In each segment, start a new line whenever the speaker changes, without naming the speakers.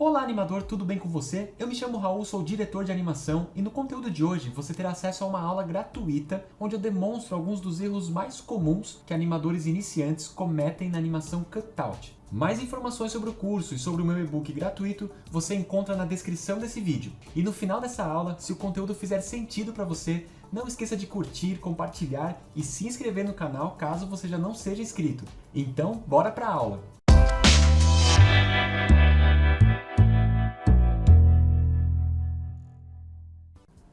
Olá animador, tudo bem com você? Eu me chamo Raul, sou diretor de animação e no conteúdo de hoje você terá acesso a uma aula gratuita onde eu demonstro alguns dos erros mais comuns que animadores iniciantes cometem na animação cutout. Mais informações sobre o curso e sobre o meu e-book gratuito você encontra na descrição desse vídeo. E no final dessa aula, se o conteúdo fizer sentido para você, não esqueça de curtir, compartilhar e se inscrever no canal caso você já não seja inscrito. Então, bora para a aula!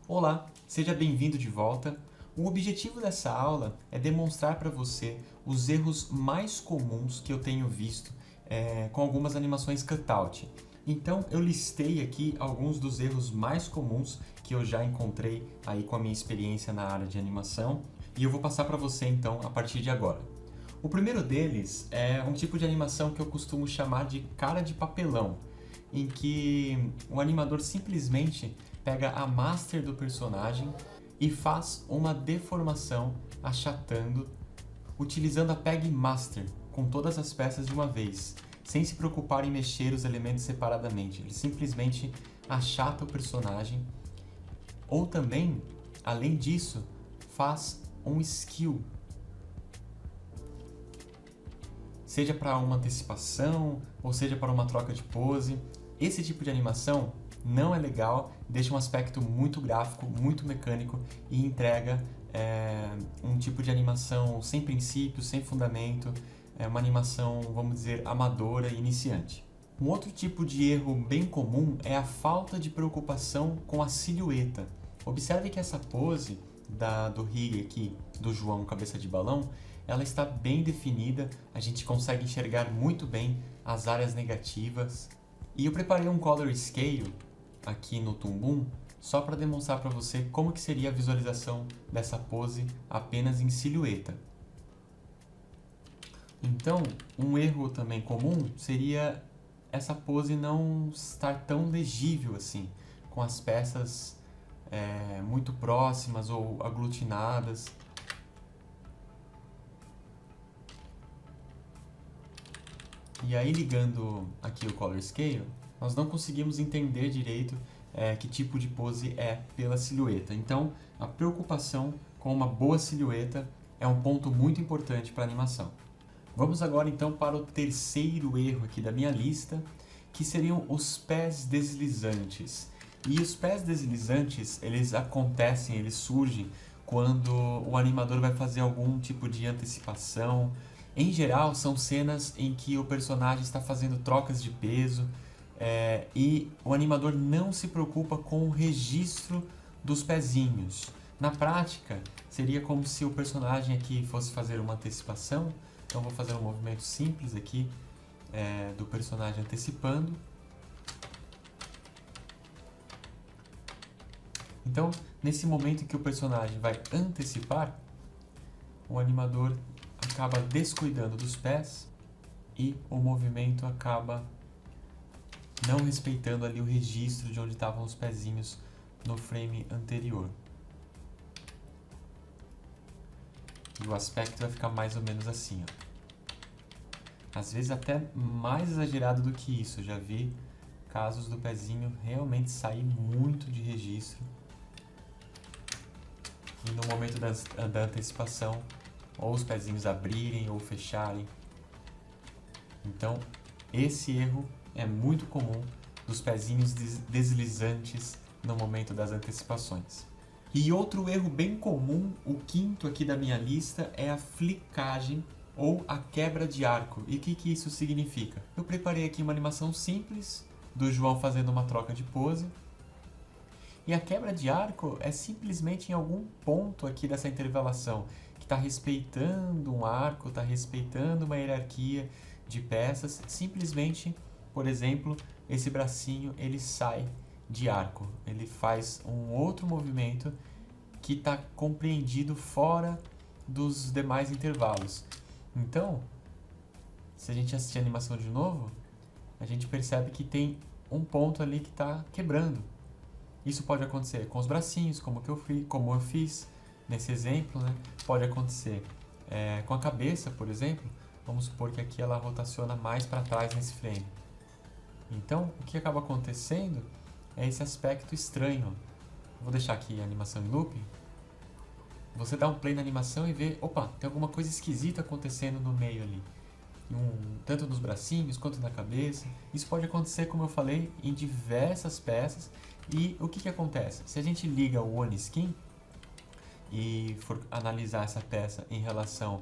Olá, seja bem-vindo de volta. O objetivo dessa aula é demonstrar para você os erros mais comuns que eu tenho visto com algumas animações cutout. Então eu listei aqui alguns dos erros mais comuns que eu já encontrei aí com a minha experiência na área de animação e eu vou passar para você então a partir de agora. O primeiro deles é um tipo de animação que eu costumo chamar de cara de papelão, em que o animador simplesmente pega a master do personagem e faz uma deformação achatando, utilizando a Peg Master com todas as peças de uma vez, sem se preocupar em mexer os elementos separadamente. Ele simplesmente achata o personagem, ou também, além disso, faz um skill, seja para uma antecipação, ou seja para uma troca de pose. Esse tipo de animação não é legal, deixa um aspecto muito gráfico, muito mecânico e entrega um tipo de animação sem princípio, sem fundamento, uma animação, vamos dizer, amadora e iniciante. Um outro tipo de erro bem comum é a falta de preocupação com a silhueta. Observe que essa pose do rig aqui, do João cabeça de balão, ela está bem definida, a gente consegue enxergar muito bem as áreas negativas. E eu preparei um color scale aqui no Toon Boom só para demonstrar para você como que seria a visualização dessa pose apenas em silhueta. Então, um erro também comum seria essa pose não estar tão legível assim, com as peças muito próximas ou aglutinadas. E aí, ligando aqui o Color Scale, nós não conseguimos entender direito que tipo de pose é pela silhueta. Então, a preocupação com uma boa silhueta é um ponto muito importante para a animação. Vamos agora então para o terceiro erro aqui da minha lista, que seriam os pés deslizantes. E os pés deslizantes, eles acontecem, eles surgem quando o animador vai fazer algum tipo de antecipação. Em geral, são cenas em que o personagem está fazendo trocas de peso e o animador não se preocupa com o registro dos pezinhos. Na prática, seria como se o personagem aqui fosse fazer uma antecipação. Então, vou fazer um movimento simples aqui do personagem antecipando. Então, nesse momento em que o personagem vai antecipar, o animador acaba descuidando dos pés e o movimento acaba não respeitando ali o registro de onde estavam os pezinhos no frame anterior. E o aspecto vai ficar mais ou menos assim, ó. Às vezes até mais exagerado do que isso. Eu já vi casos do pezinho realmente sair muito de registro e no momento da antecipação ou os pezinhos abrirem ou fecharem. Então, esse erro é muito comum dos pezinhos deslizantes no momento das antecipações. E outro erro bem comum, o quinto aqui da minha lista, é a flicagem ou a quebra de arco. E o que isso significa? Eu preparei aqui uma animação simples do João fazendo uma troca de pose. E a quebra de arco é simplesmente em algum ponto aqui dessa intervalação, que está respeitando um arco, está respeitando uma hierarquia de peças. Simplesmente, por exemplo, esse bracinho ele sai de arco, ele faz um outro movimento que está compreendido fora dos demais intervalos. Então, se a gente assistir a animação de novo, a gente percebe que tem um ponto ali que está quebrando. Isso pode acontecer com os bracinhos, como eu fiz nesse exemplo, né? Pode acontecer com a cabeça, por exemplo. Vamos supor que aqui ela rotaciona mais para trás nesse frame. Então, o que acaba acontecendo é esse aspecto estranho. Vou deixar aqui a animação em looping. Você dá um play na animação e vê, opa, tem alguma coisa esquisita acontecendo no meio ali. Tanto nos bracinhos quanto na cabeça. Isso pode acontecer, como eu falei, em diversas peças. E o que acontece? Se a gente liga o OneSkin e for analisar essa peça em relação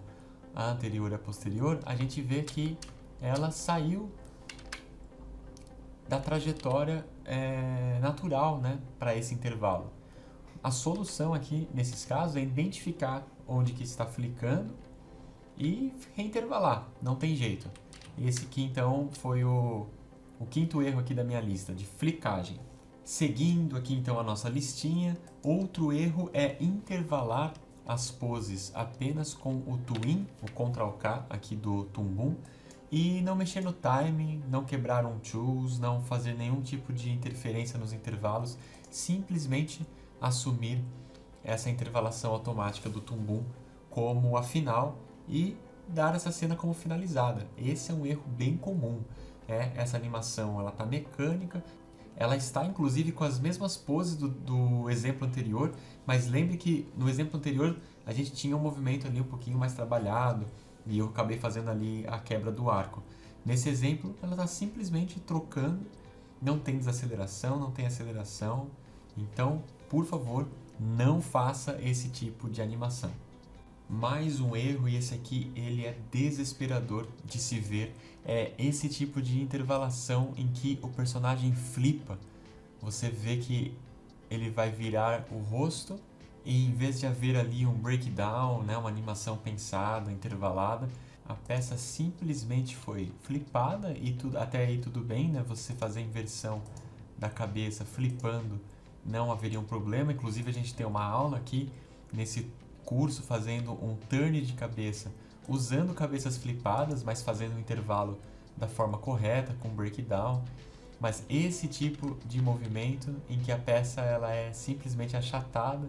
à anterior e à posterior, a gente vê que ela saiu da trajetória natural, né, para esse intervalo. A solução aqui, nesses casos, é identificar onde que está flicando e reintervalar, não tem jeito. Esse aqui, então, foi o quinto erro aqui da minha lista, de flicagem. Seguindo aqui, então, a nossa listinha, outro erro é intervalar as poses apenas com o Twin, o Ctrl+K aqui do Tumbum, e não mexer no timing, não quebrar um choose, não fazer nenhum tipo de interferência nos intervalos, simplesmente assumir essa intervalação automática do Tumbum como a final e dar essa cena como finalizada. Esse é um erro bem comum. Essa animação ela está mecânica, ela está inclusive com as mesmas poses do exemplo anterior, mas lembre que no exemplo anterior a gente tinha um movimento ali um pouquinho mais trabalhado e eu acabei fazendo ali a quebra do arco. Nesse exemplo ela está simplesmente trocando, não tem desaceleração, não tem aceleração, então por favor não faça esse tipo de animação. Mais um erro, e esse aqui ele é desesperador de se ver, é esse tipo de intervalação em que o personagem flipa. Você vê que ele vai virar o rosto e em vez de haver ali um breakdown, né, uma animação pensada, intervalada, a peça simplesmente foi flipada e até aí tudo bem, né? Você fazer a inversão da cabeça flipando não haveria um problema. Inclusive a gente tem uma aula aqui nesse curso fazendo um turn de cabeça usando cabeças flipadas, mas fazendo o intervalo da forma correta, com breakdown. Mas esse tipo de movimento em que a peça ela é simplesmente achatada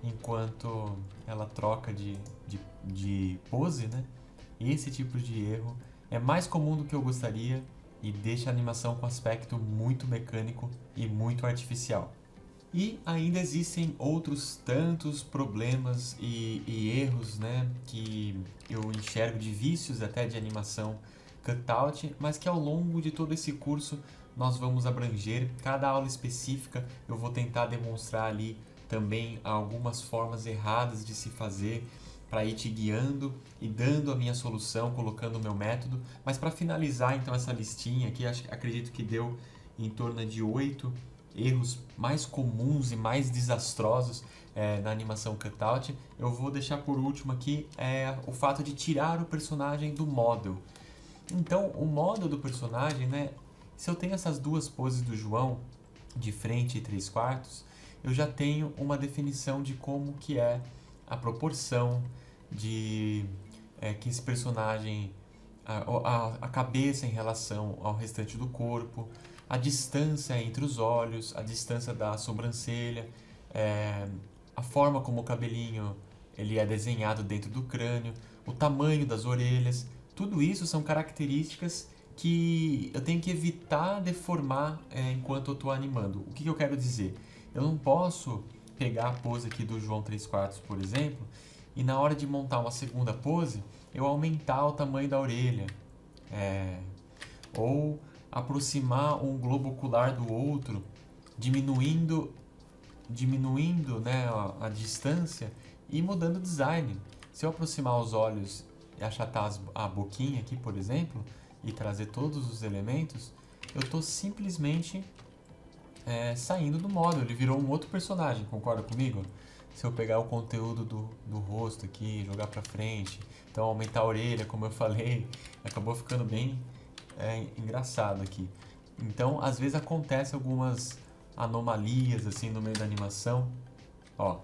enquanto ela troca de pose, né? Esse tipo de erro é mais comum do que eu gostaria e deixa a animação com aspecto muito mecânico e muito artificial. E ainda existem outros tantos problemas e erros, né, que eu enxergo de vícios até de animação cutout, mas que ao longo de todo esse curso nós vamos abranger. Cada aula específica eu vou tentar demonstrar ali também algumas formas erradas de se fazer para ir te guiando e dando a minha solução, colocando o meu método. Mas para finalizar então essa listinha aqui, acredito que deu em torno de 8 erros mais comuns e mais desastrosos na animação cutout. Eu vou deixar por último aqui o fato de tirar o personagem do model. Então, o model do personagem, né? Se eu tenho essas duas poses do João, de frente e 3/4, eu já tenho uma definição de como que é a proporção de que esse personagem, a cabeça em relação ao restante do corpo, a distância entre os olhos, a distância da sobrancelha, a forma como o cabelinho ele é desenhado dentro do crânio, o tamanho das orelhas. Tudo isso são características que eu tenho que evitar deformar enquanto eu estou animando. O que eu quero dizer? Eu não posso pegar a pose aqui do João 3/4, por exemplo, e na hora de montar uma segunda pose, eu aumentar o tamanho da orelha. Ou aproximar um globo ocular do outro, diminuindo né, a distância e mudando o design. Se eu aproximar os olhos e achatar a boquinha aqui, por exemplo, e trazer todos os elementos, eu estou simplesmente saindo do model. Ele virou um outro personagem, concorda comigo? Se eu pegar o conteúdo do rosto aqui, jogar para frente, então aumentar a orelha, como eu falei, acabou ficando bem engraçado aqui. Então, às vezes acontece algumas anomalias assim no meio da animação. Ó,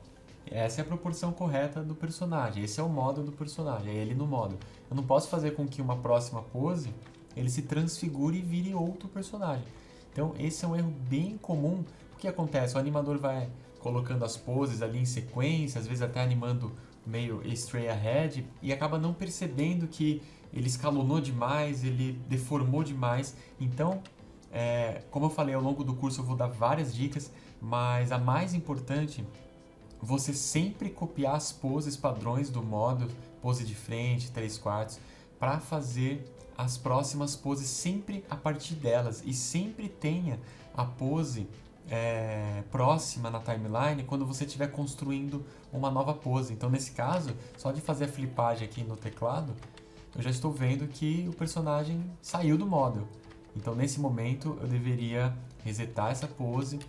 essa é a proporção correta do personagem, esse é o modo do personagem, é ele no modo. Eu não posso fazer com que uma próxima pose ele se transfigure e vire outro personagem. Então, esse é um erro bem comum. O que acontece? O animador vai colocando as poses ali em sequência, às vezes até animando meio straight ahead, e acaba não percebendo que ele escalonou demais, ele deformou demais. Então, Como eu falei, ao longo do curso eu vou dar várias dicas, mas a mais importante, você sempre copiar as poses padrões do módulo, pose de frente, 3/4, para fazer as próximas poses sempre a partir delas, e sempre tenha a pose próxima na timeline quando você estiver construindo uma nova pose. Então, nesse caso, só de fazer a flipagem aqui no teclado, eu já estou vendo que o personagem saiu do model. Então, nesse momento, eu deveria resetar essa pose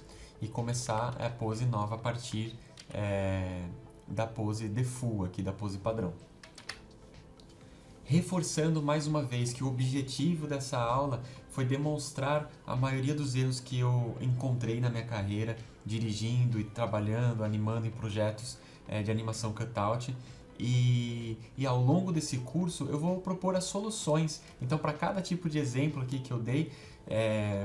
e começar a pose nova a partir da pose default aqui, da pose padrão. Reforçando mais uma vez que o objetivo dessa aula foi demonstrar a maioria dos erros que eu encontrei na minha carreira, dirigindo e trabalhando, animando em projetos de animação cutout. E ao longo desse curso eu vou propor as soluções. Então, para cada tipo de exemplo aqui que eu dei,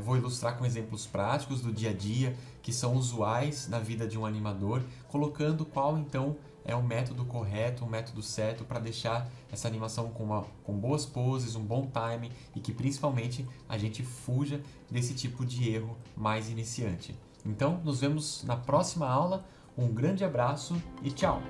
vou ilustrar com exemplos práticos do dia a dia, que são usuais na vida de um animador, colocando qual então é o método correto, o método certo para deixar essa animação com boas poses, um bom time, e que principalmente a gente fuja desse tipo de erro mais iniciante. Então, nos vemos na próxima aula. Um grande abraço e tchau!